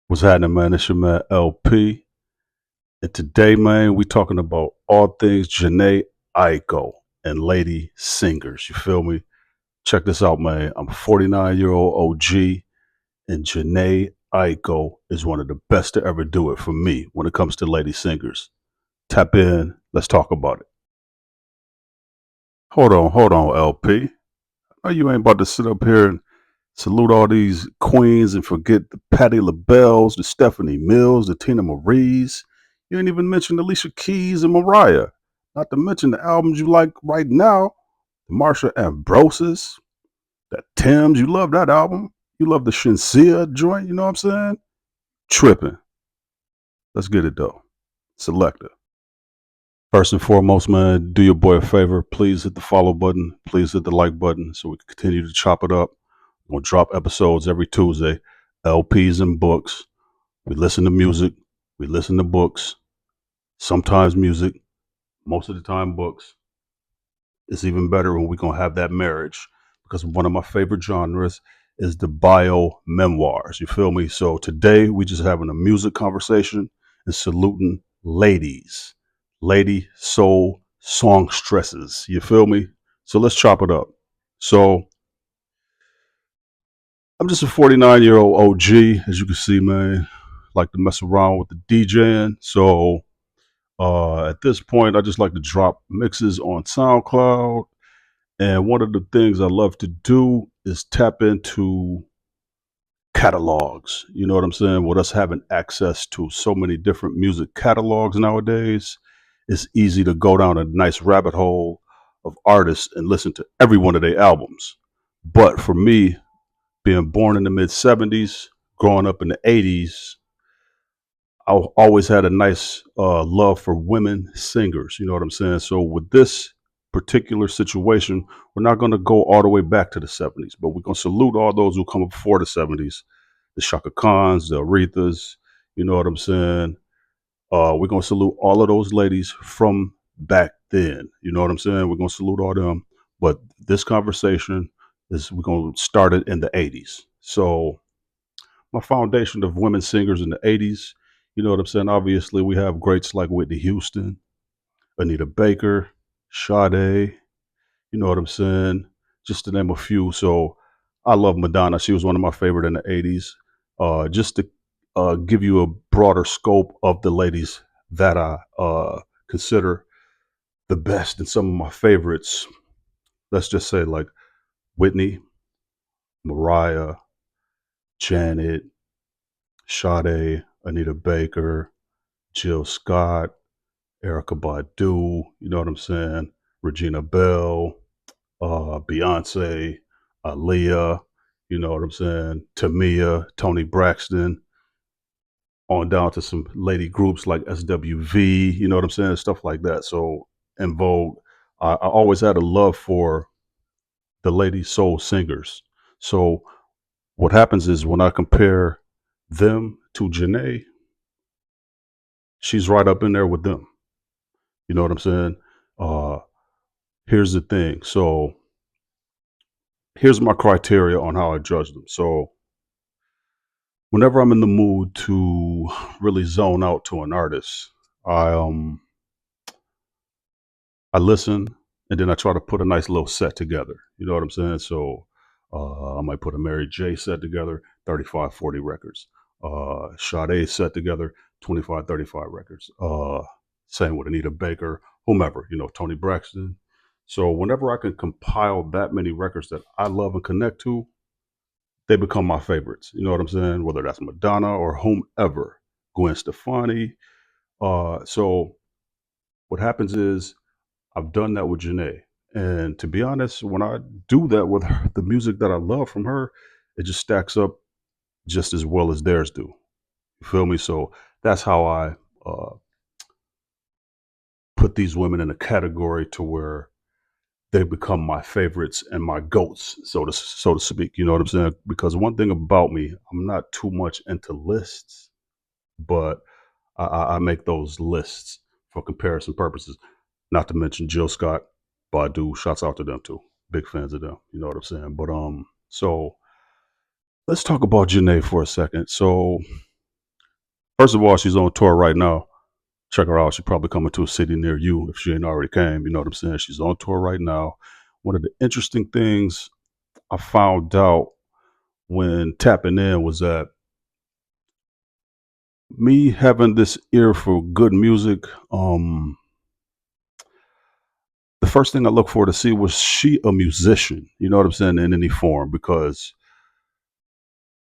What's happening, man? It's your man LP. And today, man, we talking about all things Jhene Aiko and lady singers. You feel me? Check this out, man. I'm a 49-year-old OG, and Jhene Aiko is one of the best to ever do it for me when it comes to lady singers. Tap in. Let's talk about it. Hold on, LP. Oh, you ain't about to sit up here and salute all these queens and forget the Patti LaBelle's, the Stephanie Mills, the Tina Marie's. You ain't even mentioned Alicia Keys and Mariah. Not to mention the albums you like right now, the Marsha Ambrosius, that Tim's. You love that album. You love the Shinsia joint. You know what I'm saying? Tripping. Let's get it though. Selector. First and foremost, man, do your boy a favor. Please hit the follow button. Please hit the like button so we can continue to chop it up. We're going to drop episodes every Tuesday. LPs and books. We listen to music. We listen to books. Sometimes music. Most of the time books. It's even better when we're going to have that marriage because one of my favorite genres is the bio memoirs. You feel me? So today we just having a music conversation and saluting ladies, lady soul songstresses. You feel me? So let's chop it up. So I'm just a 49-year-old OG, as you can see, man. Like to mess around with the DJing. So at this point, I just like to drop mixes on SoundCloud. And one of the things I love to do is tap into catalogs. You know what I'm saying? With us having access to so many different music catalogs nowadays, it's easy to go down a nice rabbit hole of artists and listen to every one of their albums. But for me, being born in the mid 70s, growing up in the 80s, I always had a nice love for women singers. You know what I'm saying? So with this particular situation, we're not going to go all the way back to the 70s, but we're going to salute all those who come before the 70s, the Shaka Khans, the Arethas. You know what I'm saying? We're going to salute all of those ladies from back then. You know what I'm saying? We're going to salute all them. But this conversation is we're going to start it in the 80s. So my foundation of women singers in the 80s. You know what I'm saying? Obviously, we have greats like Whitney Houston, Anita Baker, Sade. You know what I'm saying? Just to name a few. So I love Madonna. She was one of my favorite in the 80s. Just to give you a broader scope of the ladies that I consider the best and some of my favorites. Let's just say like Whitney, Mariah, Janet, Sade, Anita Baker, Jill Scott, Erica Badu, you know what I'm saying? Regina Bell, Beyonce, Aaliyah, you know what I'm saying? Tamia, Tony Braxton, on down to some lady groups like SWV, you know what I'm saying? Stuff like that. So, in Vogue, I always had a love for the lady soul singers. So, what happens is when I compare them to Janae, she's right up in there with them. You know what I'm saying? Uh, Here's the thing. So here's my criteria on how I judge them. So whenever I'm in the mood to really zone out to an artist, I um I listen and then I try to put a nice little set together. You know what I'm saying? So I might put a Mary J set together, 35, 40 records. Sade set together, 25, 35 records. Same with Anita Baker, whomever, Tony Braxton. So whenever I can compile that many records that I love and connect to, they become my favorites. You know what I'm saying? Whether that's Madonna or whomever, Gwen Stefani. So what happens is I've done that with Janae. And to be honest, when I do that with her, the music that I love from her, it just stacks up just as well as theirs do. You feel me? So that's how I put these women in a category to where they become my favorites and my goats, so to speak. You know what I'm saying? Because one thing about me, I'm not too much into lists, but I make those lists for comparison purposes. Not to mention Jill Scott, Badu. Shouts out to them too. Big fans of them. You know what I'm saying? But so let's talk about Janae for a second. So First of all, she's on tour right now. Check her out. She's probably coming to a city near you if she ain't already came. You know what I'm saying? She's on tour right now. One of the interesting things I found out when tapping in was that me having this ear for good music, the first thing I looked for to see was she a musician, you know what I'm saying, in any form, because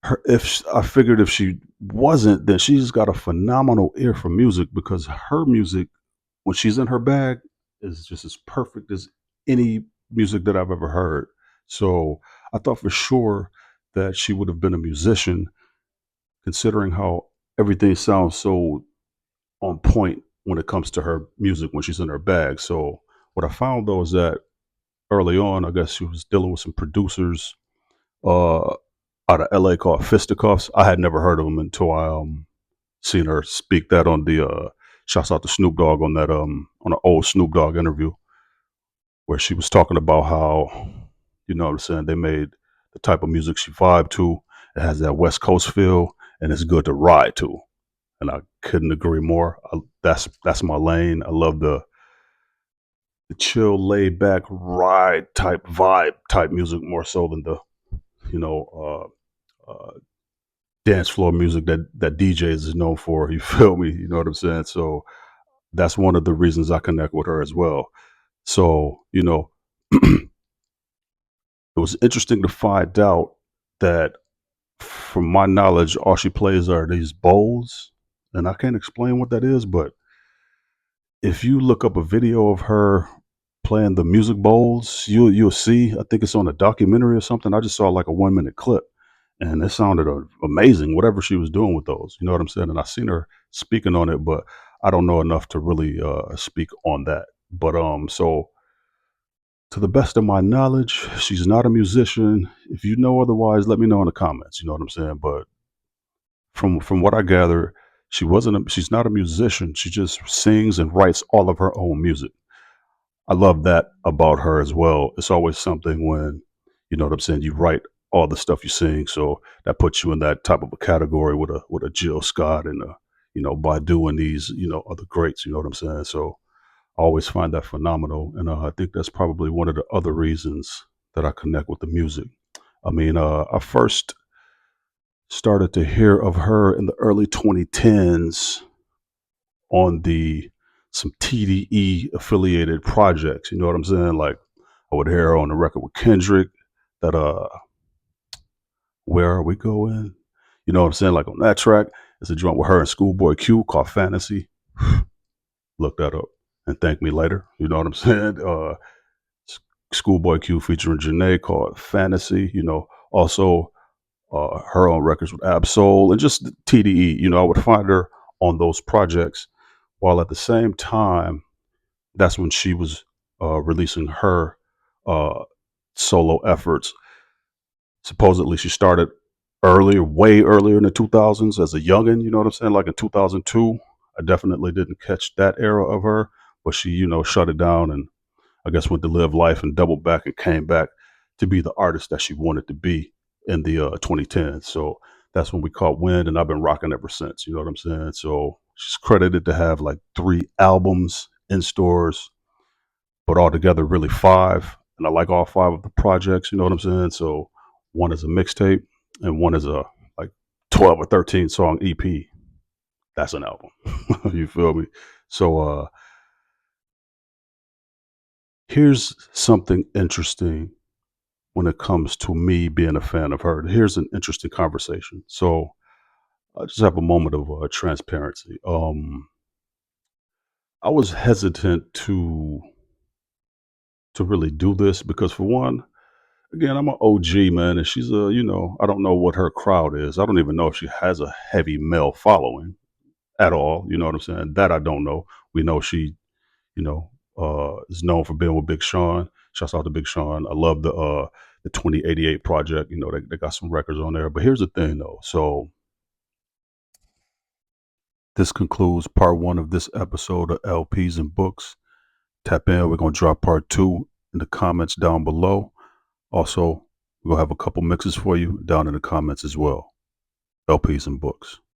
I figured if she wasn't, then she's got a phenomenal ear for music because her music, when she's in her bag, is just as perfect as any music that I've ever heard. So I thought for sure that she would have been a musician, considering how everything sounds so on point when it comes to her music when she's in her bag. So what I found though is that early on, I guess she was dealing with some producers uh, out of LA called Fisticuffs. I had never heard of them until I seen her speak that on the shouts out to Snoop Dogg on that on an old Snoop Dogg interview where she was talking about how, you know what I'm saying, they made the type of music she vibed to. It has that West Coast feel and it's good to ride to. And I couldn't agree more. That's my lane. I love the chill, laid back, ride type vibe type music more so than the you know dance floor music that DJs is known for. You feel me? You know what I'm saying? So that's one of the reasons I connect with her as well. So it was interesting to find out that, from my knowledge, all she plays are these bowls, and I can't explain what that is, but if you look up a video of her playing the music bowls, you'll see. I think it's on a documentary or something. I just saw like a 1 minute clip, and it sounded amazing. Whatever she was doing with those, you know what I'm saying. And I seen her speaking on it, but I don't know enough to really speak on that. But so to the best of my knowledge, she's not a musician. If you know otherwise, let me know in the comments. You know what I'm saying. But from what I gather, she's not a musician. She just sings and writes all of her own music. I love that about her as well. It's always something when, you know what I'm saying, you write all the stuff you sing. So that puts you in that type of a category with a Jill Scott and by doing these, other greats, you know what I'm saying? So I always find that phenomenal. And I think that's probably one of the other reasons that I connect with the music. I mean, I first started to hear of her in the early 2010s on the some TDE affiliated projects. You know what I'm saying? Like I would hear her on the record with Kendrick that Where Are We Going? You know what I'm saying? Like on that track, it's a joint with her and Schoolboy Q called Fantasy. Look that up and thank me later. You know what I'm saying? Schoolboy Q featuring Jhene called Fantasy. Also her own records with Absol and just TDE. I would find her on those projects, while at the same time, that's when she was releasing her uh, solo efforts. Supposedly, she started earlier, way earlier in the 2000s as a youngin'. You know what I'm saying? Like in 2002, I definitely didn't catch that era of her, but she, shut it down and I guess went to live life and doubled back and came back to be the artist that she wanted to be in the 2010s. So that's when we caught wind, and I've been rocking ever since. You know what I'm saying? So she's credited to have like 3 albums in stores, but altogether really five. And I like all five of the projects. You know what I'm saying? So one is a mixtape, and one is a like 12 or 13 song EP. That's an album. You feel me? So here's something interesting when it comes to me being a fan of her. Here's an interesting conversation. So I just have a moment of transparency. I was hesitant to really do this because, for one, again, I'm an OG man, and she's I don't know what her crowd is. I don't even know if she has a heavy male following at all. You know what I'm saying? That I don't know. We know she, is known for being with Big Sean. Shouts out to Big Sean. I love the 2088 project. They got some records on there. But here's the thing though. So this concludes part one of this episode of LPs and Books. Tap in. We're gonna drop part two in the comments down below. Also, we're gonna have a couple mixes for you down in the comments as well. LPs and Books.